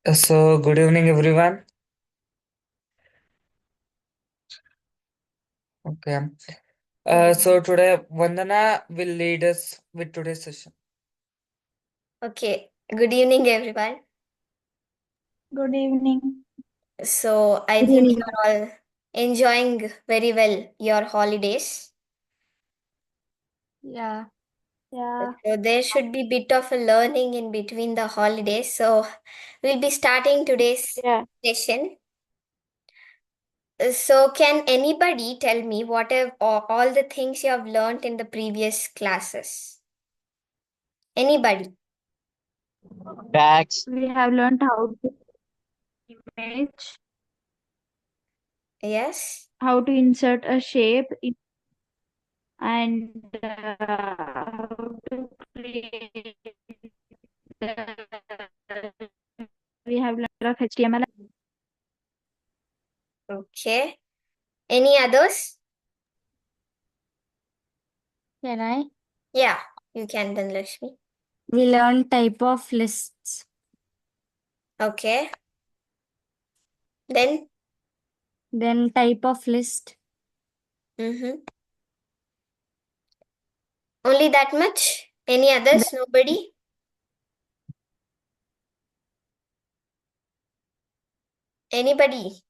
Good evening, everyone. Okay. Today Vandana will lead us with today's session. Okay, good evening, everyone. Good evening. So, I Good think evening. you're all enjoying very well your holidays. Yeah. Yeah. So, there should be bit of a learning in between the holidays. So, we'll be starting today's Yeah. session. So, can anybody tell me what have all the things you have learned in the previous classes? Anybody? Tax, We have learned how to image, Yes? how to insert a shape, and how to create. We have learned of HTML. Okay. Any others? Can I? Yeah, you can then, Lakshmi. We learn type of lists. Okay. Then? Then type of list. Mm-hmm. Only that much? Any others? Nobody? Anybody?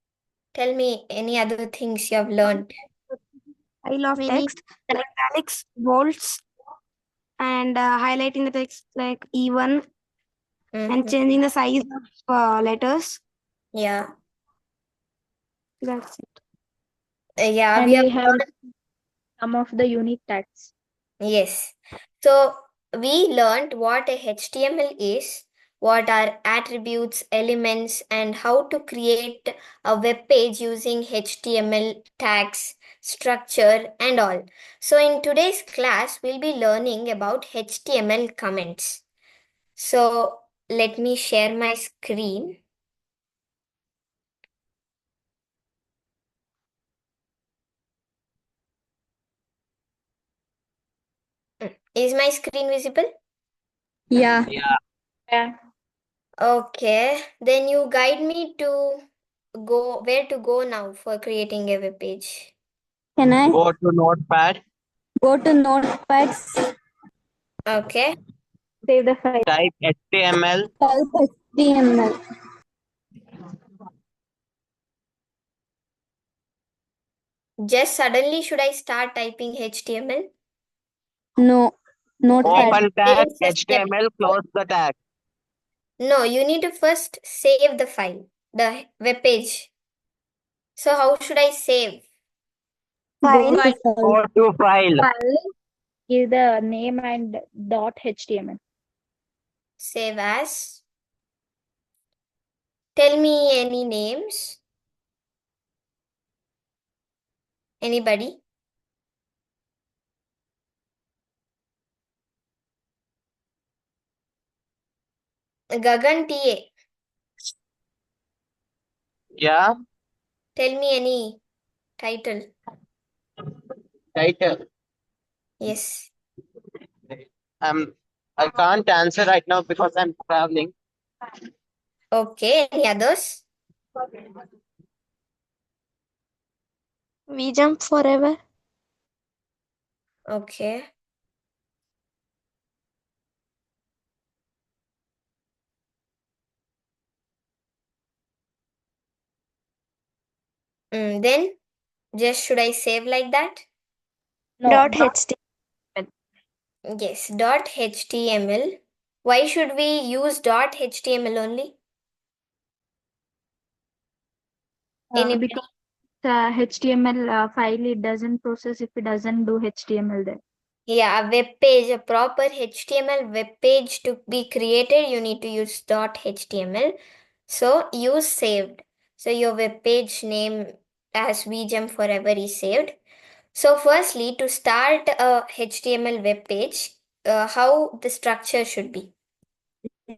Tell me any other things you have learned. Style of We text, italics, bolts, and highlighting the text like even and Mm-hmm. changing the size of letters. Yeah. That's it. Yeah, And we have we have learned. some of the unique tags. Yes. So we learned what a HTML is, what are attributes, elements, and how to create a web page using HTML tags, structure, and all. So in today's class, we'll be learning about HTML comments. So let me share my screen. Is my screen visible? Yeah. Yeah. Okay, then you guide me to go where to go now for creating a web page. Can I go to Notepad, go to notepads? Okay, Save the file. type HTML, Type HTML. just suddenly should I start typing HTML? No. Notepad. open tag, There is a step. HTML, close the tag. No, you need to first save the file, the web page. So how should I save? Go File. to Go file. to file, File, give the name and .html. Save as. Tell me any names. Anybody? Gagan TA. yeah, Tell me any title. title. Yes. I can't answer right now because I'm traveling. Okay, any others? WeJump forever. Okay. Then just should I save like that? No, Dot HTML. Yes, dot HTML. Why should we use dot HTML only? Anybody? because HTML file it doesn't process if it doesn't do HTML there. Yeah, a web page, a proper HTML web page to be created, you need to use dot HTML. So use saved. So your web page name as WeJump Forever is saved. So firstly, to start a HTML web page, how the structure should be?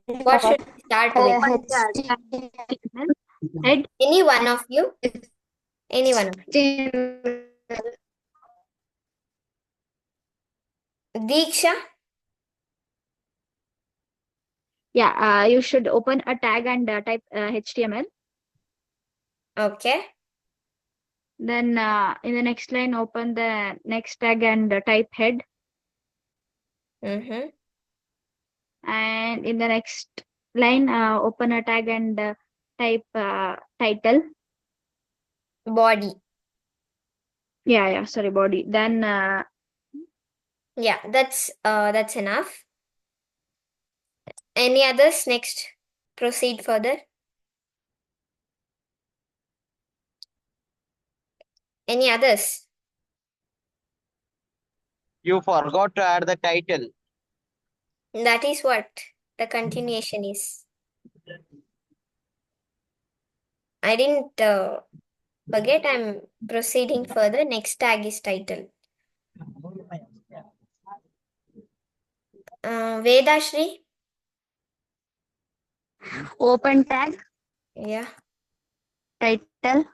What should we start with? HTML. Head. Any one of you? Any one of you? Diksha? Yeah, you should open a tag and type HTML. Okay. Then in the next line, open the next tag and type head. Mm-hmm. And in the next line, open a tag and type title. Body. Yeah, sorry, body. Then Yeah, that's enough. Any others? Next, proceed further. Any others? You forgot to add the title. That is what the continuation is. I didn't forget. I'm proceeding further. Next tag is title. Vedashri? Open tag, Yeah. title,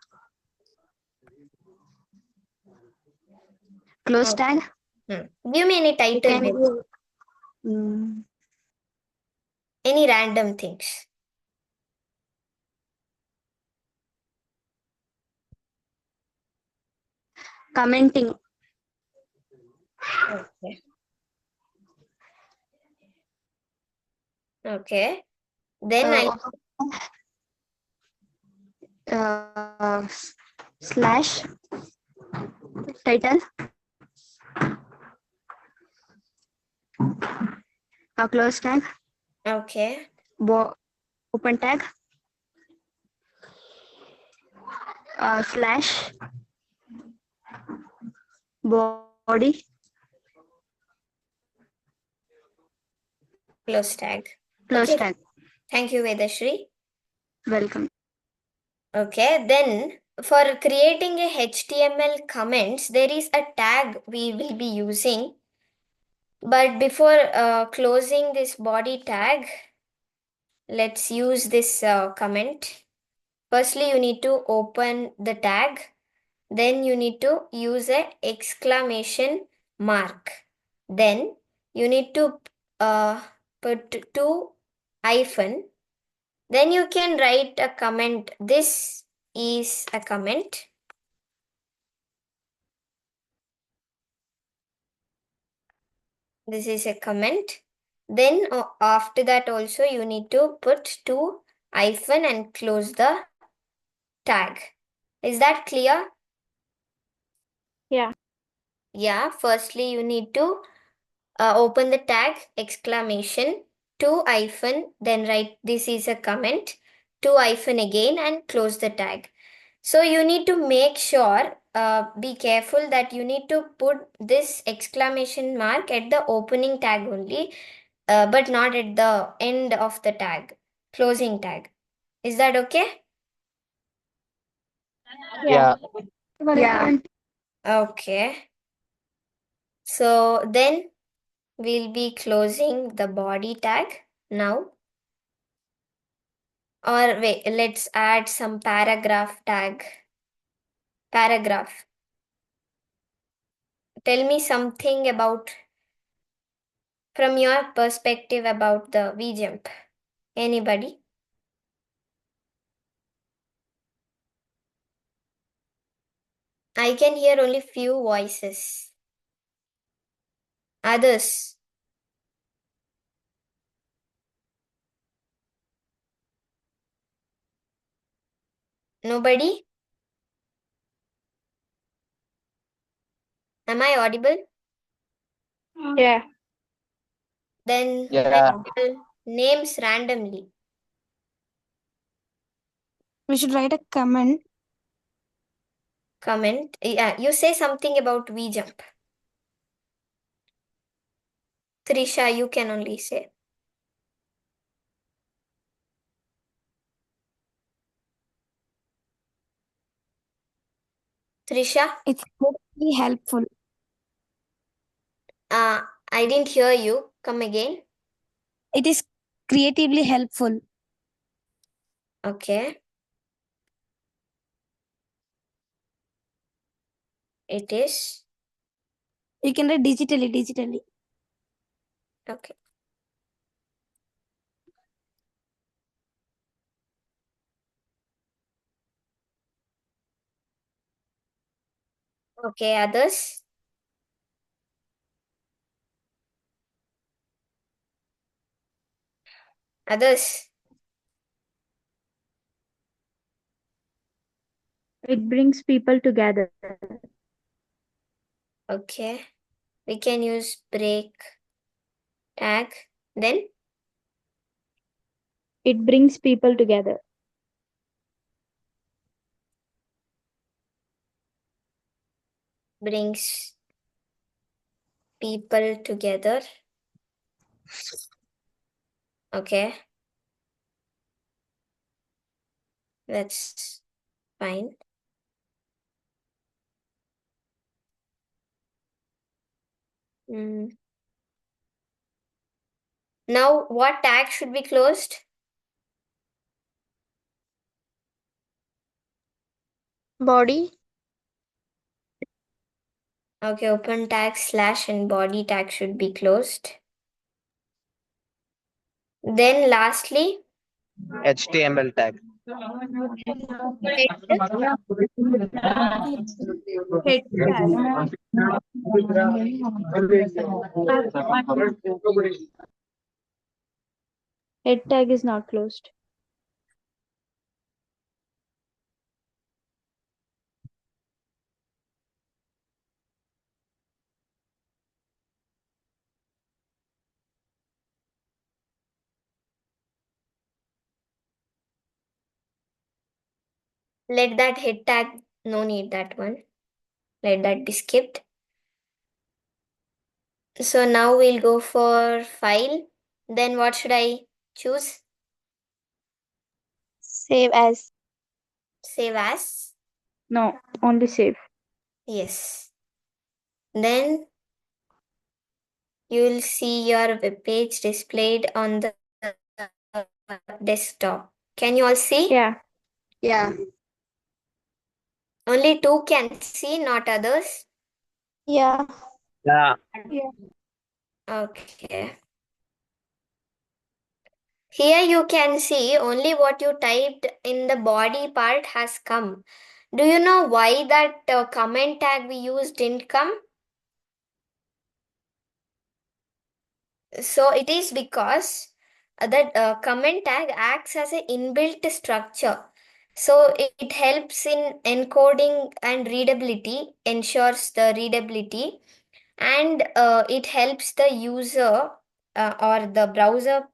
close Oh. tag. Give me any You title, can then. give, mm, Any random things. commenting, Okay. Okay. Then slash, title, close tag, Okay. open tag, slash, body, Close tag. close Okay. tag. Thank you, Vedashri. Welcome. Okay. Then for creating a HTML comments, there is a tag we will be using. But before closing this body tag, let's use this comment. Firstly, you need to open the tag. Then you need to use a exclamation mark. Then you need to put two hyphen. Then you can write a comment. This is a comment. This is a comment. Then after that also you need to put two hyphen and close the tag. Is that clear? Yeah. Yeah, firstly you need to open the tag exclamation, two hyphen, then write this is a comment, two hyphen again and close the tag. So you need to make sure, be careful that you need to put this exclamation mark at the opening tag only, but not at the end of the tag, closing tag. Is that okay? Yeah. Yeah. Okay. So then we'll be closing the body tag now. Or wait, let's add some paragraph tag. Paragraph. Tell me something about, from your perspective, about the WeJump. Anybody? I can hear only few voices. Others? Nobody? Am I audible? Yeah. Then Yeah. let's call names randomly. We should write a comment. Comment. Yeah, you say something about WeJump. Trisha, you can only say. Trisha, It's very helpful. I didn't hear you. Come again. It is creatively helpful. Okay. It is. You can write digitally. Okay. Okay, others? Others? It brings people together. Okay. We can use break tag. Then It brings people together. brings people together. Okay, that's fine. Mm. Now, what tag should be closed? Body. Okay, open tag slash and body tag should be closed. Then lastly, HTML tag. head, head tag. Head tag is not closed. Let that head tag, no need that one. Let that be skipped. So now we'll go for file. Then what should I choose? Save as. Save as. No, only save. Yes. Then you will see your web page displayed on the desktop. Can you all see? Yeah. Yeah. Only two can see, not others. Yeah. Yeah. Okay. Here you can see only what you typed in the body part has come. Do you know why that comment tag we used didn't come? So it is because that comment tag acts as an inbuilt structure. So it helps in encoding and readability, ensures the readability, and it helps the user or the browser,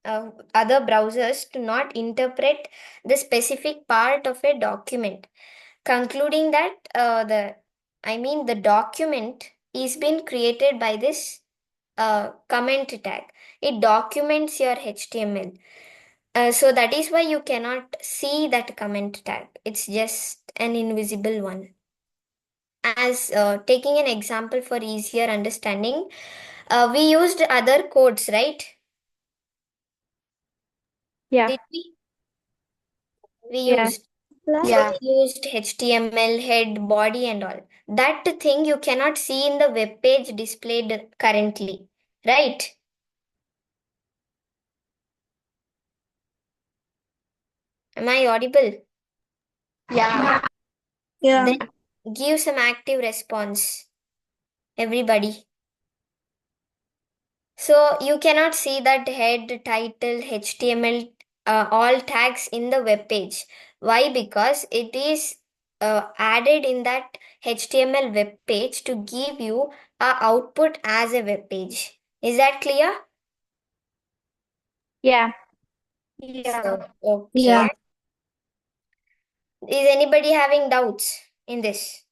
other browsers to not interpret the specific part of a document, concluding that the document is been created by this comment tag. It documents your HTML. So that is why you cannot see that comment tag. It's just an invisible one. As taking an example for easier understanding, we used other codes, right? Yeah. Did we? We Yeah. used. So Yeah. we used HTML, head, body, and all. That thing you cannot see in the web page displayed currently, right? Am I audible? Yeah. Yeah. Then give some active response, everybody. So you cannot see that head, title, HTML, all tags in the web page. Why? Because it is added in that HTML web page to give you a output as a web page. Is that clear? Yeah. So, okay. Yeah. Is anybody having doubts in this?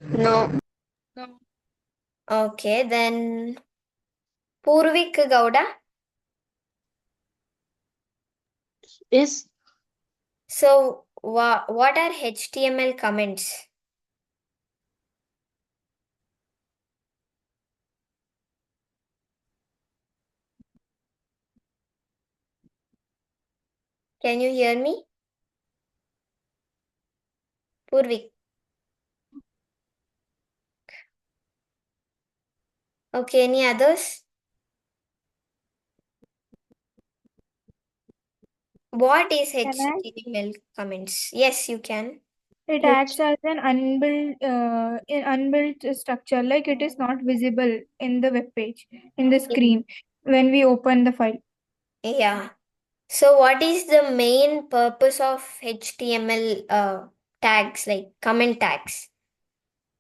No. Okay, then Purvik Gowda. Is. So, what are HTML comments? Can you hear me? Purvik. Okay, any others? What is Can I? HTML comments? Yes, you can. It Which acts as an unbuilt structure, like it is not visible in the web page, in the screen when we open the file. yeah. So what is the main purpose of HTML tags, like comment tags?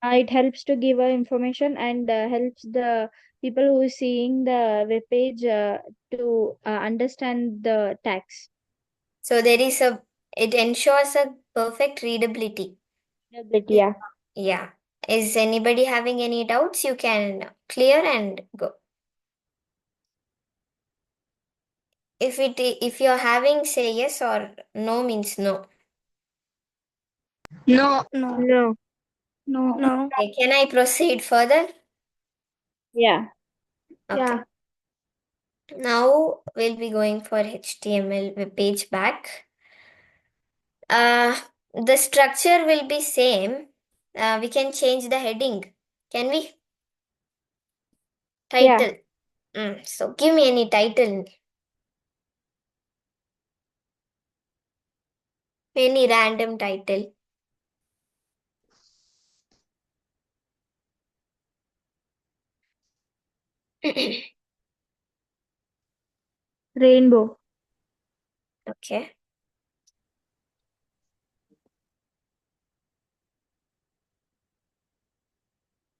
It helps to give information and helps the people who is seeing the web page to understand the tags. So it ensures a perfect readability. Yeah. Yeah. Is anybody having any doubts? You can clear and go. If you're having, say yes or no means no. No. No. No. Okay, can I proceed further? Yeah. Okay. Now we'll be going for HTML web page back. Uh, the structure will be same. We can change the heading. Can we? Yeah. Title. So give me any title. Any random title. Rainbow. Okay.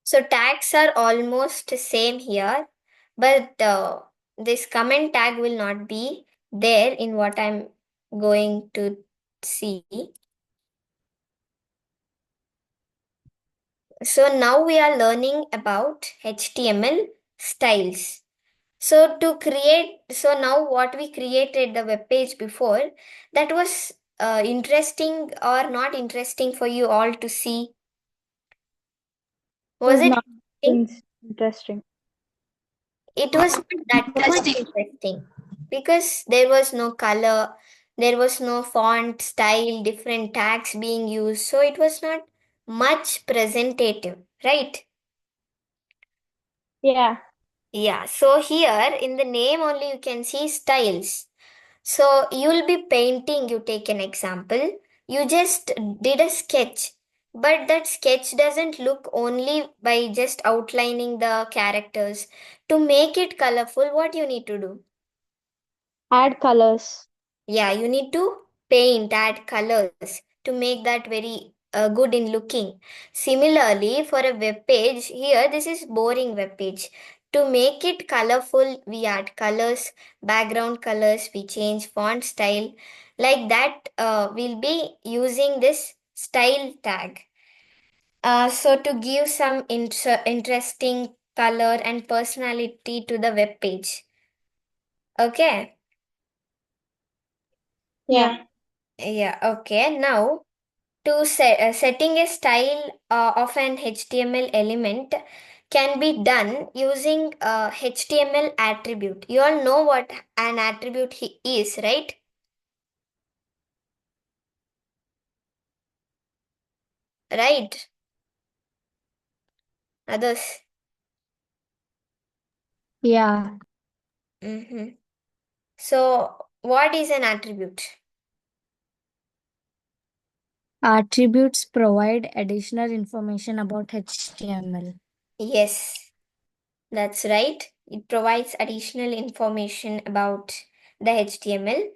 So tags are almost same here, but this comment tag will not be there in what I'm going to see. So now we are learning about HTML styles. So now what we created the web page before, that was interesting or not interesting for you all to see? Was Was it not interesting? interesting. It was not that much interesting because there was no color, there was no font style, different tags being used. So it was not much presentative, right? Yeah. Yeah, so here in the name only you can see styles. So you'll be painting, you take an example. You just did a sketch, but that sketch doesn't look only by just outlining the characters. To make it colorful, what you need to do? Add colors. Yeah, you need to paint, add colors to make that very good in looking. Similarly, for a web page, here this is boring web page. To make it colorful, we add colors, background colors, we change font style. Like that, we'll be using this style tag. So to give some interesting color and personality to the web page. Okay. Yeah. Yeah, okay. Now, setting a style of an HTML element can be done using HTML attribute. You all know what an attribute is, right? Right, others. Yeah. Mm-hmm. So, what is an attribute? Attributes provide additional information about HTML. Yes, that's right. It provides additional information about the HTML.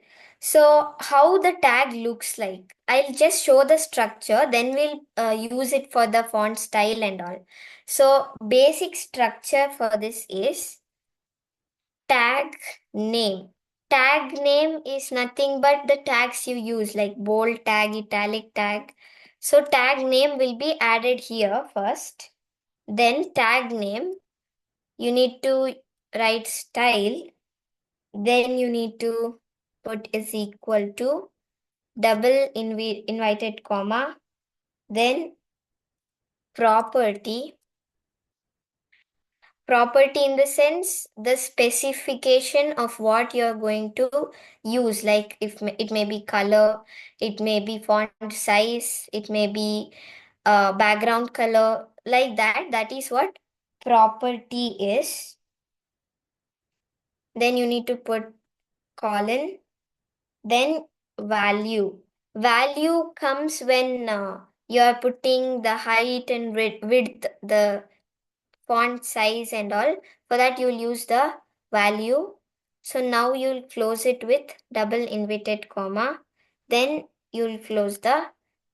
So, how the tag looks like? I'll just show the structure, then we'll use it for the font style and all. So, basic structure for this is tag name. Tag name is nothing but the tags you use, like bold tag, italic tag. So, tag name will be added here first. Then, tag name, you need to write style, then you need to put is equal to double invited comma, then property. Property in the sense the specification of what you're going to use, like if it may be color, it may be font size, it may be background color, like that. That is what property is. Then you need to put colon. Then value. Value comes when You are putting the height and width, the font size and all. For that you'll use the value. So now you'll close it with double inverted comma. Then you'll close the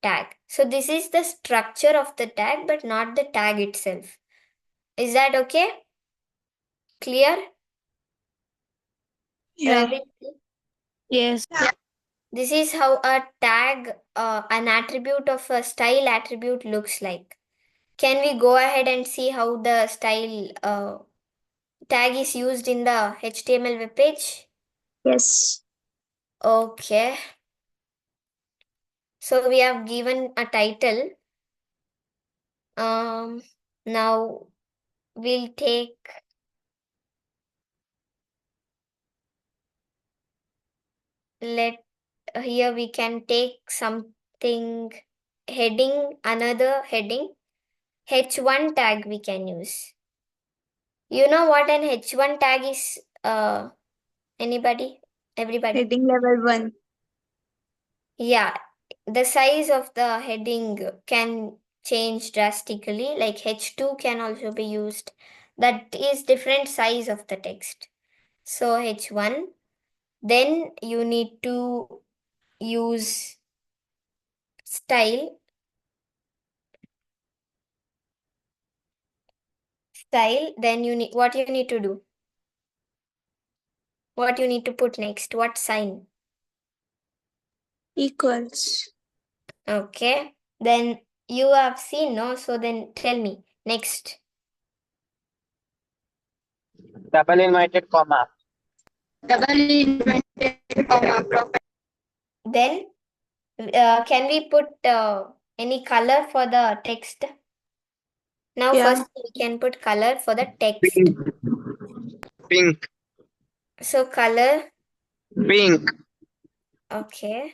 tag. So this is the structure of the tag, but not the tag itself. Is that okay? Clear? Yeah. Ravi? Yes. This is how a tag, an attribute of a style attribute looks like. Can we go ahead and see how the style tag is used in the HTML web page? Yes. Okay. So we have given a title. Now we'll take here we can take something heading, another heading. H1 tag we can use. You know what an H1 tag is? Anybody? Everybody? Heading level 1. Yeah, the size of the heading can change drastically. Like H2 can also be used. That is different size of the text. So H1. Then you need to use style. Then you need what you need to do. What you need to put next. What sign? Equals. Okay. Then you have seen, no? So then tell me next. Double inverted comma. Double inverted comma. Then can we put any color for the text? Now Yeah. first we can put color for the text. Pink. Pink. So color, Pink. okay.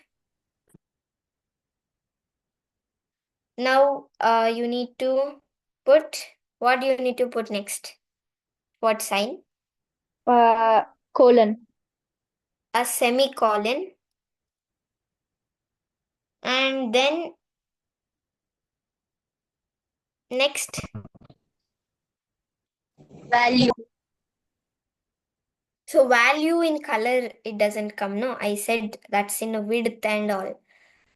Now you need to put, what do you need to put next? What sign? Colon. A semicolon. And then next, Value. so value in color, it doesn't come, no? I said that's in a width and all.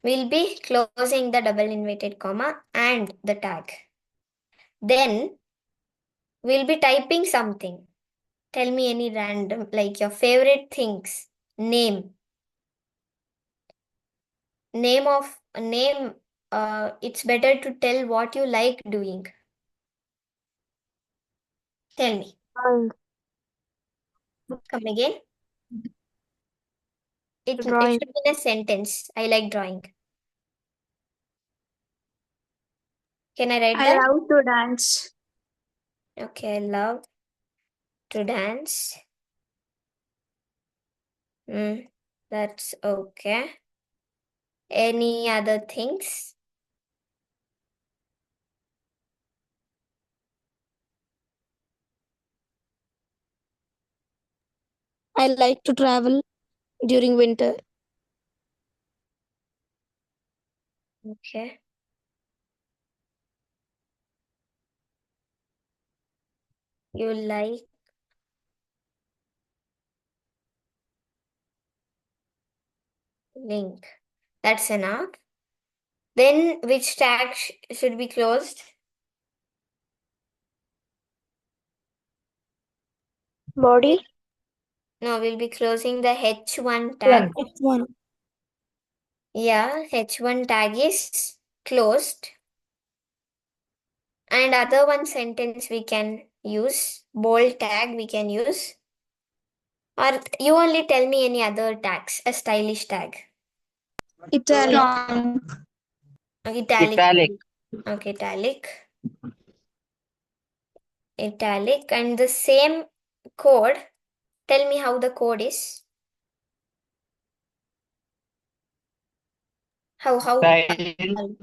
We'll be closing the double inverted comma and the tag. Then we'll be typing something. Tell me any random, like your favorite things. Name. Name, it's better to tell what you like doing. Tell me. Come again. It Drawing. should be in a sentence. I like drawing. Can I write I that? love to dance. Okay, I love to dance. That's okay. Any other things? I like to travel during winter. Okay. You like link. That's enough. Then which tag should be closed? Body. No, we'll be closing the H1 tag. H1. Yeah, H1 tag is closed. And other one sentence we can use, bold tag we can use. Or you only tell me any other tags, a stylish tag. Italian. Italic. Italic. Okay, italic. Italic. And the same code, tell me how the code is. How? Style.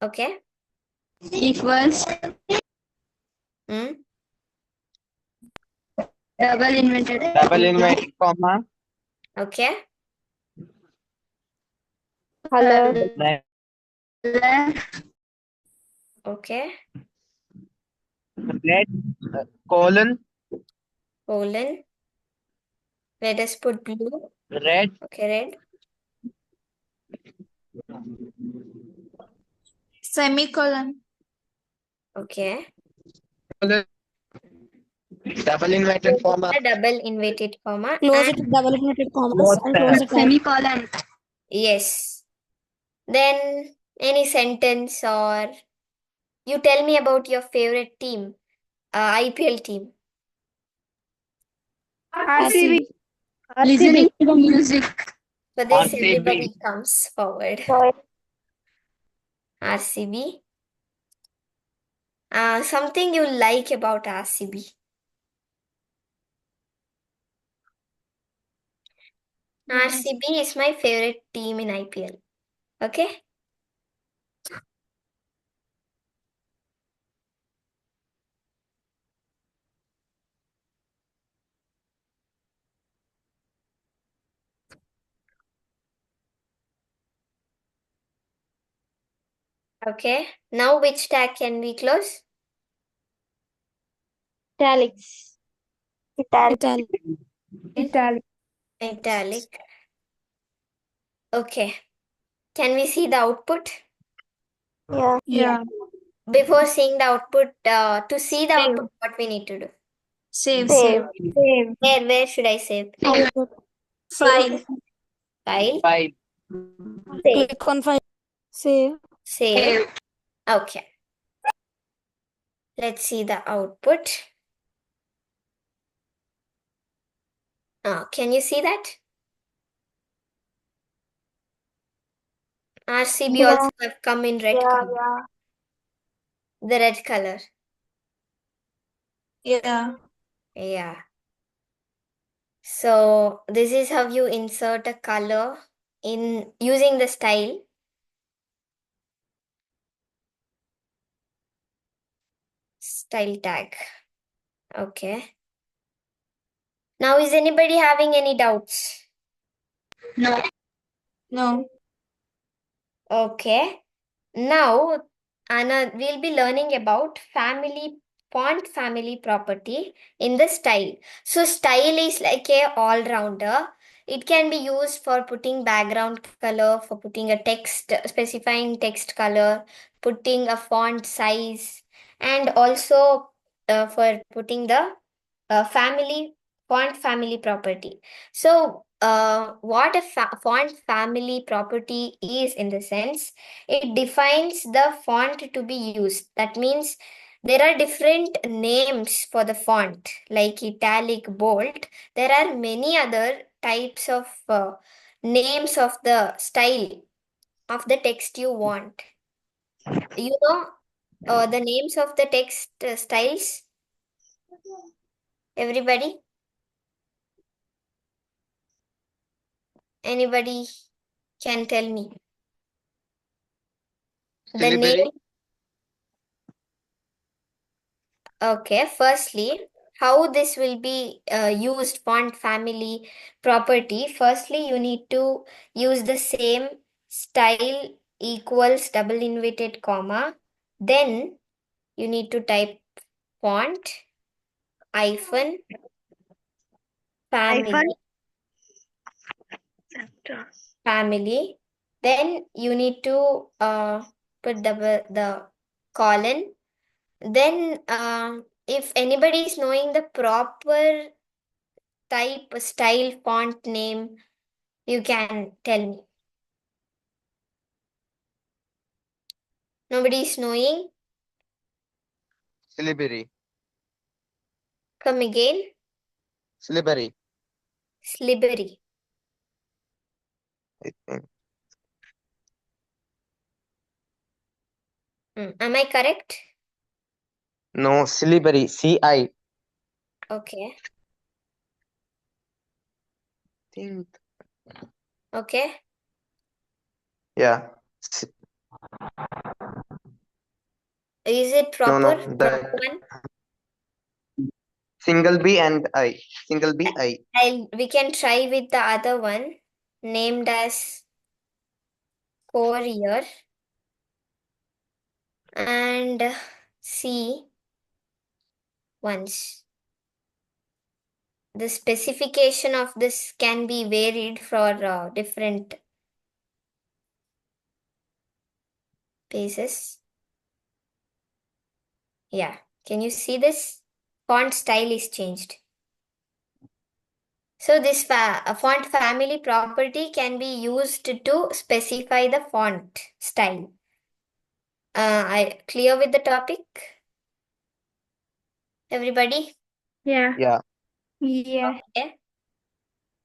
Okay. Equals. Hmm. Double inverted. Double inverted comma. Okay. Color. Okay. Red, colon, Colon. Let us put blue. red, Okay, red. Semicolon. Okay. colon, double inverted comma, A double inverted comma. Close And it with double inverted commas both and close the tabs. tab. Semicolon. yes. Then any sentence, or you tell me about your favorite team, IPL team. RCB. RCB. The music. For this, RCB. everybody comes forward. RCB. Something you like about RCB. RCB is my favorite team in IPL. Okay? Okay. Now which tag can we close? Italics. Italic. Italic. Italic. Okay. Can we see the output? Yeah. Before seeing the output, to see the Save. output, what we need to do? Save. Save. Where should I save? File. File. Five, Click on file. Save. Save. Okay. Let's see the output. Can you see that? RCB also have come in red color. The red color. Yeah. Yeah. So this is how you insert a color in using the style. Style tag. Okay. Now, is anybody having any doubts? No. Okay. Now, Anna, we'll be learning about font family property in the style. So style is like a all-rounder. It can be used for putting background color, for putting a text, specifying text color, putting a font size, and also for putting the font family property. So, what a font family property is, in the sense, it defines the font to be used. That means there are different names for the font, like italic, bold. There are many other types of names of the style of the text you want. You know the names of the text styles? Everybody? Anybody can tell me? The name. syllabary, Okay, firstly, how this will be used, font family property. Firstly, you need to use the same style equals double inverted comma. Then you need to type font hyphen family. Family. Then you need to put the colon. Then if anybody is knowing the proper type, style, font name, you can tell me. Nobody is knowing? syllabary, Come again. syllabary. Slibbery. I think. Am I correct? No, syllabary, CI. Okay. Think. Okay. Yeah. Is it No, proper? no. Proper That one? single B and I. Single B, I. We can try with the other one named as courier, and see once. The specification of this can be varied for different pages. Yeah, can you see this? Font style is changed. So this font family property can be used to specify the font style. I clear with the topic? Everybody? Yeah. Yeah. Yeah. Okay.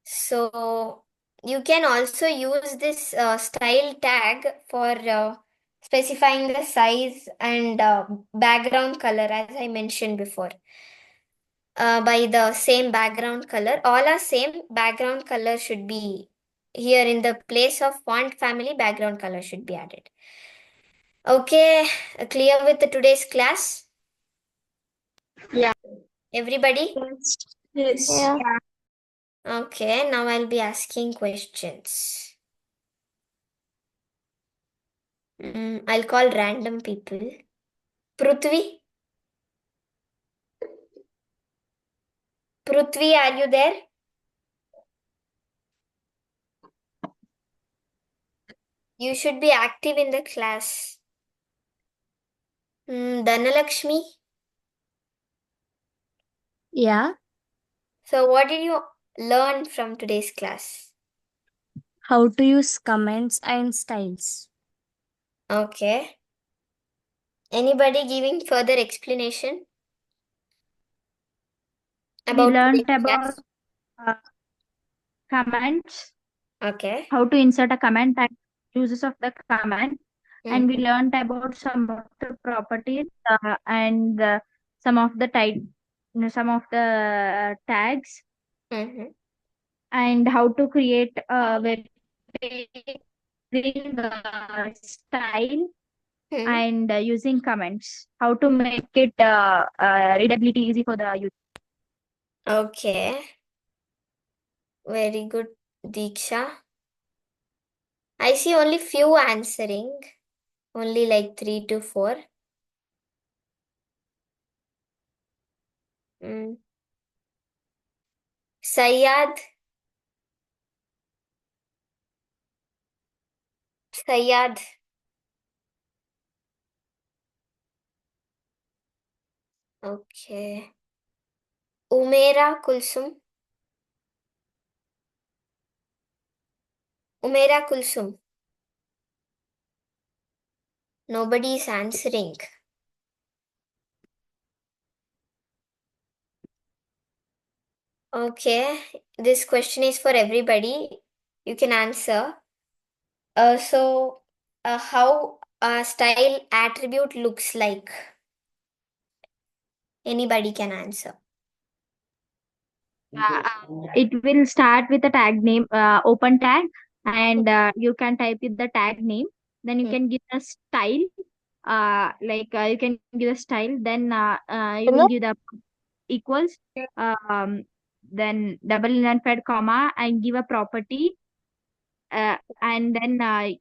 So you can also use this style tag for specifying the size and background color, as I mentioned before. By the same background color, all are same background color should be here in the place of font family, background color should be added. Okay, clear with today's class? Yeah. Everybody? Yes. Yeah. Okay, now I'll be asking questions. I'll call random people. Prithvi? Prithvi, are you there? You should be active in the class. Dhanalakshmi? Yeah. So what did you learn from today's class? How to use comments and styles. Okay. Anybody giving further explanation We about learnt today's about class? uh, commands, Okay. how to insert a comment and uses of the command, and we Mm-hmm. learnt about some of the properties and some of the type, some of the tags, Mm-hmm. and how to create a web page using style Hmm. and using comments, how to make it readability easy for the user. Okay. Very good, Diksha. I see only few answering, only like 3 to 4. Mm. Sayyad? Sayyad? Okay. Umera Kulsum? Umera Kulsum? Nobody is answering. Okay, this question is for everybody. You can answer. How a style attribute looks like? Anybody can answer. It will start with a tag name, open tag, and you can type in the tag name. Then you Hmm. can give a style, you can give a style. Then you will give the equals, um, then double inverted comma, and give a property. And then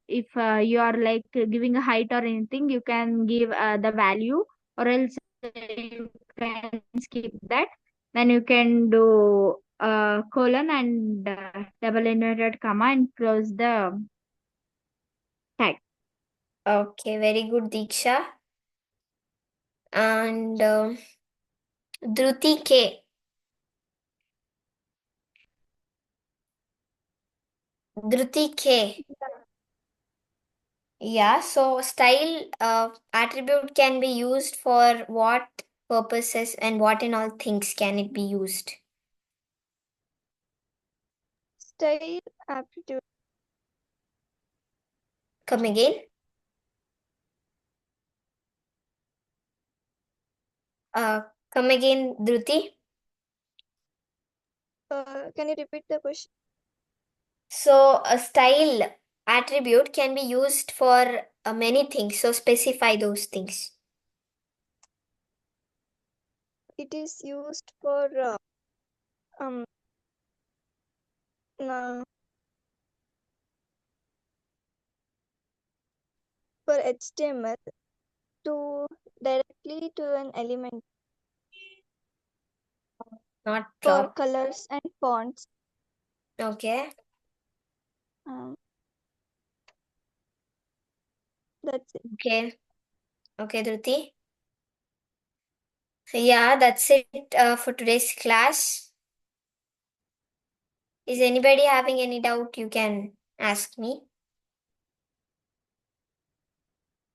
if you are like giving a height or anything, you can give the value, or else you can skip that. Then you can do colon and double inverted comma and close the tag. Okay, very good, Diksha. And Dhruti K. Dhruti K. Yeah, so style attribute can be used for what purposes and what in all things can it be used? Style aptitude. Come again. Come again, Dhruti. Can you repeat the question? So a style attribute can be used for many things. So specify those things. It is used for um uh, for HTML to directly to an element Not for drop. colors and fonts. Okay. Um, that's it. Okay. Okay, Dhruti. So yeah, that's it for today's class. Is anybody having any doubt? You can ask me.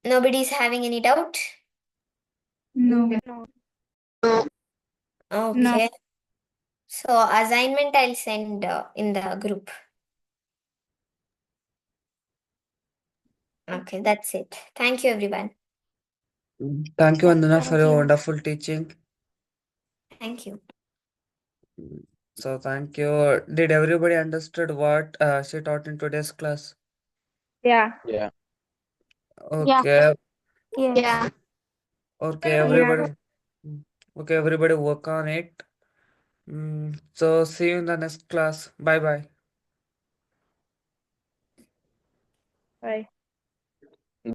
Nobody's having any doubt? No. No. Okay. So assignment I'll send in the group. Okay, that's it. Thank you, everyone. Thank you, Vandana, for Thank your you. wonderful teaching. Thank you. So thank you. Did everybody understood what she taught in today's class? Yeah. Yeah. Yeah. Okay. Yes. Yeah. Okay, Yeah. everybody. Okay, everybody work on it. So see you in the next class. Bye bye. Bye.